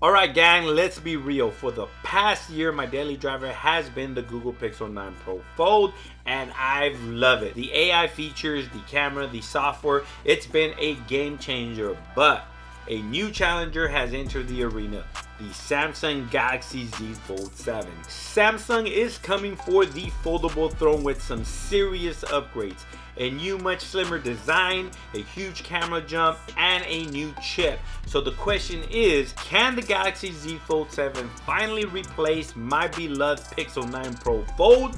Alright gang, let's be real. For the past year, my daily driver has been the Google Pixel 9 Pro Fold, and I love it. The AI features, the camera, the software, it's been a game changer. But a new challenger has entered the arena, the Samsung Galaxy Z Fold 7. Samsung is coming for the foldable throne with some serious upgrades. A new much slimmer design, a huge camera jump, and a new chip. So the question is, can the Galaxy Z Fold 7 finally replace my beloved Pixel 9 Pro Fold?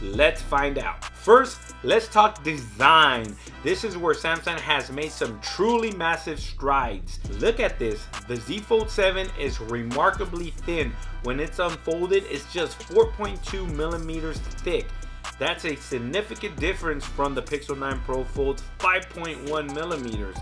Let's find out. First, let's talk design. This is where Samsung has made some truly massive strides. Look at this. The Z Fold 7 is remarkably thin. When it's unfolded, it's just 4.2 millimeters thick. That's a significant difference from the Pixel 9 Pro Fold's 5.1 millimeters.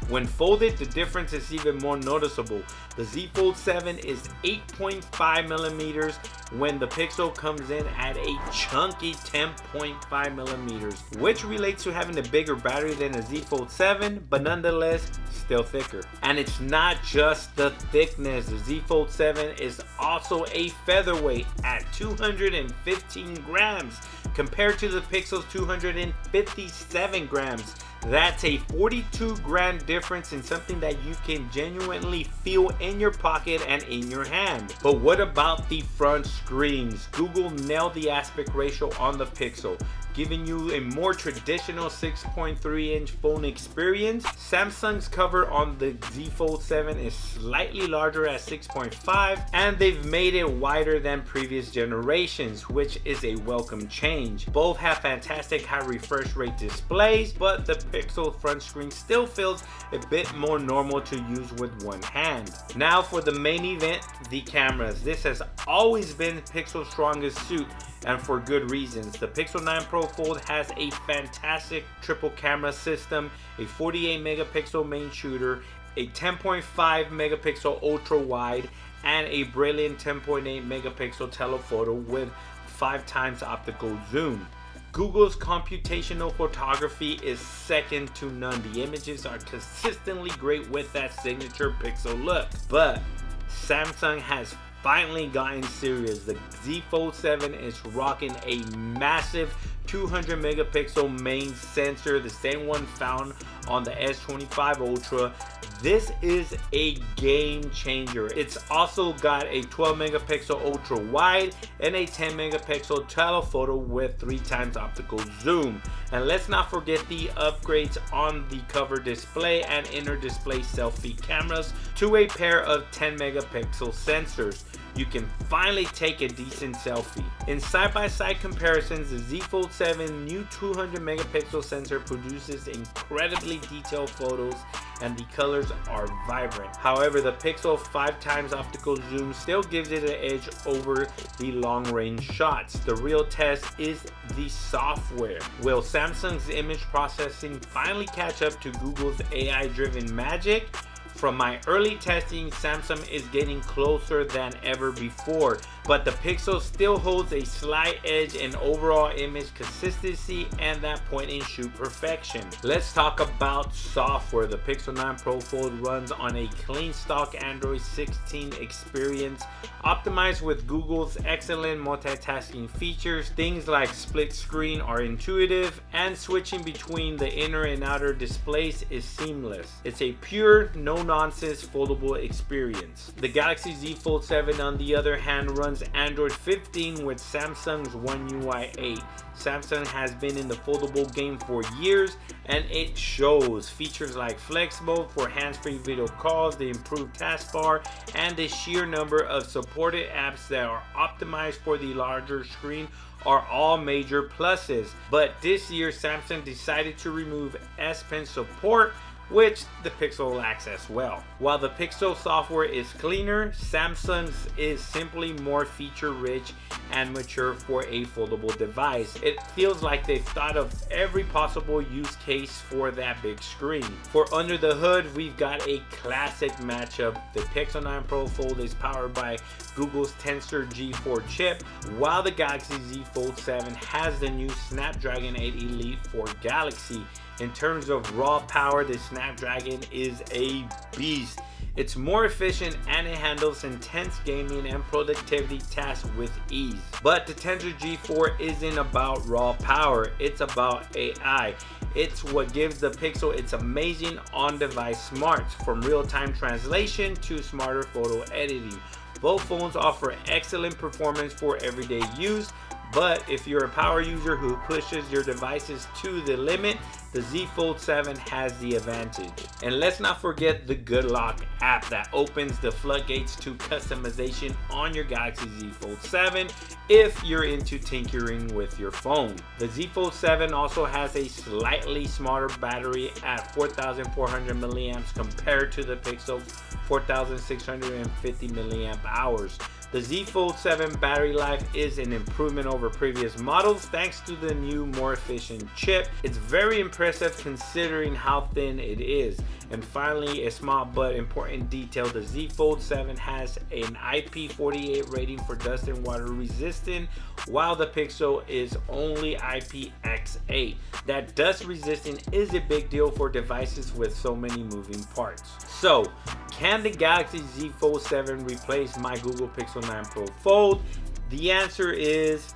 When folded, the difference is even more noticeable. The Z Fold 7 is 8.5 millimeters when the Pixel comes in at a chunky 10.5 millimeters, which relates to having a bigger battery than the Z Fold 7, but nonetheless, still thicker. And it's not just the thickness. The Z Fold 7 is also a featherweight at 215 grams compared to the Pixel's 257 grams. That's a 42 gram difference in something that you can genuinely feel in your pocket and in your hand. But what about the front screens? Google nailed the aspect ratio on the Pixel, giving you a more traditional 6.3-inch phone experience. Samsung's cover on the Z Fold 7 is slightly larger at 6.5, and they've made it wider than previous generations, which is a welcome change. Both have fantastic high refresh rate displays, but the Pixel front screen still feels a bit more normal to use with one hand. Now for the main event, the cameras. This has always been Pixel's strongest suit, and for good reasons. The Pixel 9 Pro Fold has a fantastic triple camera system, a 48 megapixel main shooter, a 10.5 megapixel ultra wide, and a brilliant 10.8 megapixel telephoto with 5 times optical zoom. Google's computational photography is second to none. The images are consistently great with that signature Pixel look. But Samsung has finally gotten serious. The Z Fold 7 is rocking a massive 200 megapixel main sensor, the same one found on the S25 Ultra. This is a game changer. It's also got a 12 megapixel ultra wide and a 10 megapixel telephoto with 3 times optical zoom. And let's not forget the upgrades on the cover display and inner display selfie cameras to a pair of 10 megapixel sensors. You can finally take a decent selfie. In side-by-side comparisons, the Z Fold 7 new 200 megapixel sensor produces incredibly detailed photos and the colors are vibrant. However, the Pixel 5 times optical zoom still gives it an edge over the long-range shots. The real test is the software. Will Samsung's image processing finally catch up to Google's AI-driven magic? From my early testing, Samsung is getting closer than ever before, but the Pixel still holds a slight edge in overall image consistency and that point and shoot perfection. Let's talk about software. The Pixel 9 Pro Fold runs on a clean stock Android 16 experience, optimized with Google's excellent multitasking features. Things like split screen are intuitive, and switching between the inner and outer displays is seamless. It's a pure, no-nonsense foldable experience. The Galaxy Z Fold 7, on the other hand, runs Android 15 with Samsung's One UI 8. Samsung has been in the foldable game for years, and it shows. Features like Flex Mode for hands-free video calls, the improved taskbar, and the sheer number of supported apps that are optimized for the larger screen are all major pluses. But this year, Samsung decided to remove S Pen support, which the Pixel lacks as well. While the Pixel software is cleaner, Samsung's is simply more feature-rich and mature for a foldable device. It feels like they've thought of every possible use case for that big screen. For under the hood, we've got a classic matchup. The Pixel 9 Pro Fold is powered by Google's Tensor G4 chip, while the Galaxy Z Fold 7 has the new Snapdragon 8 Elite for Galaxy. In terms of raw power, the Snapdragon is a beast. It's more efficient and it handles intense gaming and productivity tasks with ease. But the Tensor G4 isn't about raw power, it's about AI. It's what gives the Pixel its amazing on-device smarts, from real-time translation to smarter photo editing. Both phones offer excellent performance for everyday use, but if you're a power user who pushes your devices to the limit, the Z Fold 7 has the advantage. And let's not forget the Good Lock app that opens the floodgates to customization on your Galaxy Z Fold 7 if you're into tinkering with your phone. The Z Fold 7 also has a slightly smaller battery at 4,400 milliamps compared to the Pixel 4,650 milliamp hours. The Z Fold 7 battery life is an improvement over previous models thanks to the new, more efficient chip. It's very impressive considering how thin it is. And finally, a small but important detail, the Z Fold 7 has an IP48 rating for dust and water resistant, while the Pixel is only IPX8. That dust resistant is a big deal for devices with so many moving parts. So, can the Galaxy Z Fold 7 replace my Google Pixel 9 Pro Fold? The answer is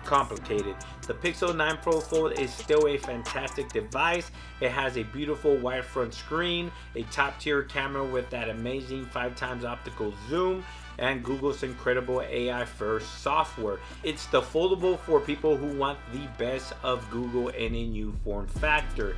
complicated. The Pixel 9 Pro Fold is still a fantastic device. It has a beautiful wide front screen, a top tier camera with that amazing 5x optical zoom, and Google's incredible AI first software. It's the foldable for people who want the best of Google in a new form factor.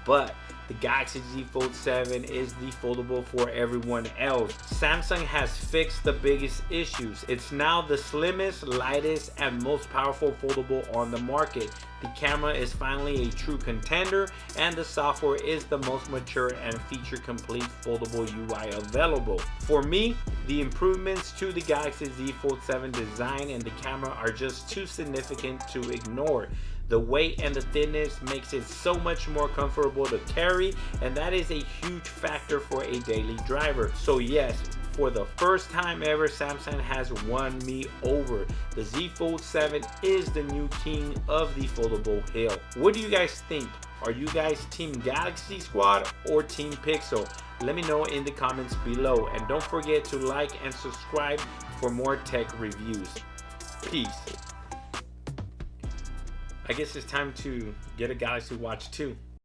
But the Galaxy Z Fold 7 is the foldable for everyone else. Samsung has fixed the biggest issues. It's now the slimmest, lightest, and most powerful foldable on the market. The camera is finally a true contender, and the software is the most mature and feature-complete foldable UI available. For me, the improvements to the Galaxy Z Fold 7 design and the camera are just too significant to ignore. The weight and the thinness makes it so much more comfortable to carry, and that is a huge factor for a daily driver. So yes, for the first time ever, Samsung has won me over. The Z Fold 7 is the new king of the foldable hill. What do you guys think? Are you guys Team Galaxy Squad or Team Pixel? Let me know in the comments below, and don't forget to like and subscribe for more tech reviews. Peace. I guess it's time to get a Galaxy Watch 2.